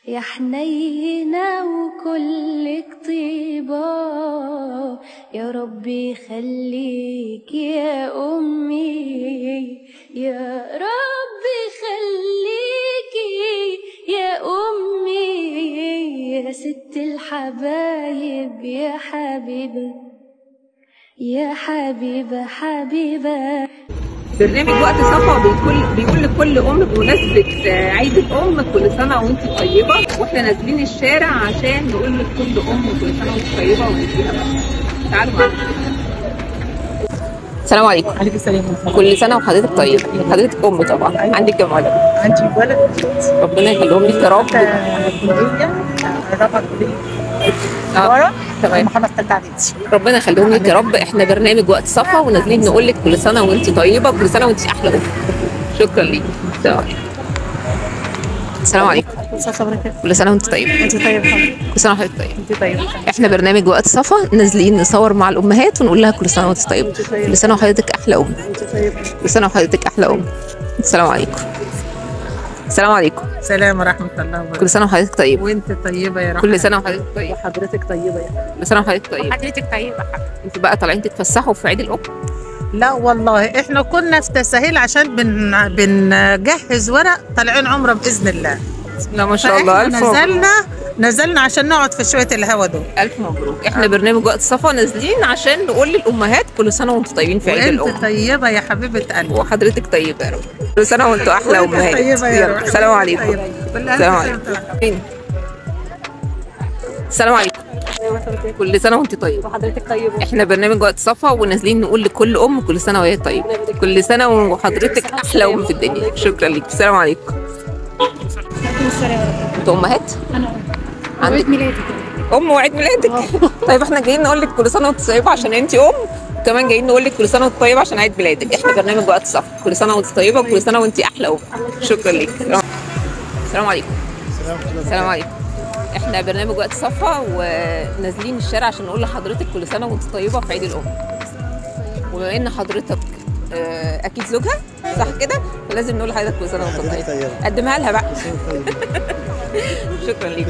يا حنينة وكلك طيبة، يا ربي خليك يا أمي، يا ربي خليكي يا أمي، يا ست الحبايب يا حبيبة يا حبيبة حبيبة. برنامج وقت صفا بيقول لكل ام بمناسبه عيد الام كل سنه وانت طيبه، واحنا نازلين الشارع عشان نقول لكل ام كل سنه وانت طيبه ونديها بقى. تعالوا معانا. السلام عليكم. عليكم السلام. كل سنه وحضرتك طيب. حضرتك ام طبعا. عندك كام ولد؟ عندي ولد. ربنا يخليهم لك يا رب. كليه رابعه كليه تمام. محمد ثالثه اعدادي. ربنا يخليهم لك يا رب. احنا برنامج وقت صفا ونازلين نقول لك كل سنه وانت طيبه وكل سنه وانت احلى ام. شكرا ليك. السلام عليكم. كل سنه وانت طيب. انت طيب حضرتك. كل سنه وحضرتك طيب. انت طيب. احنا برنامج وقت صفا نازلين نصور مع الامهات ونقول لها كل سنه وانت طيب. كل سنه وحضرتك احلى ام. انت طيب. كل سنه وحضرتك احلى ام. السلام عليكم. السلام عليكم. السلام ورحمه الله وبركاته. كل سنه وحضرتك طيب. وانت طيبه يا رب. كل سنه وحضرتك طيب. وحضرتك طيبه يا رب. كل سنه وحضرتك طيب. حضرتك طيبه حضرتك. انتوا بقى طالعين تتفسحوا في عيد الام؟ لا والله احنا كنا في تسهيل عشان بنجهز ورق طالعين عمره باذن الله. لا ما شاء الله. الف نزلنا عشان نقعد في شويه الهوا دول. الف مبروك. احنا برنامج وقت صفا نازلين عشان نقول للامهات كل سنه وانتم طيبين في عيد الام. وانت طيبه يا حبيبه قلبي. وحضرتك طيبه يا رب. كل سنه وانتم احلى امهات. طيبه يا رب. السلام عليكم. السلام عليكم. السلام عليكم. كل سنه وانت طيبه. وحضرتك طيبه. احنا برنامج وقت صفا ونازلين نقول لكل ام كل سنه وهي طيبه. كل سنه وحضرتك احلى ام في الدنيا. شكرا ليك. السلام عليكم. انتوا امهات؟ انا عندك ميلادي ام وعيد ميلادك. طيب احنا جايين نقول لك كل سنه وانت طيبه عشان انت ام، وكمان جايين نقول لك كل سنه وانت طيبه عشان عيد ميلادك. احنا برنامج وقت صفا كل سنه وانت طيبه وكل سنه وانت احلى ام. شكرا ليك. السلام عليكم. السلام عليكم. احنا برنامج وقت صفا ونازلين الشارع عشان نقول لحضرتك كل سنه وانت طيبه في عيد الام. وبما ان حضرتك اكيد زوجها صح كده، فلازم نقول لحضرتك كل سنه وانت طيبه. قدمها لها بقى. شكرا ليك.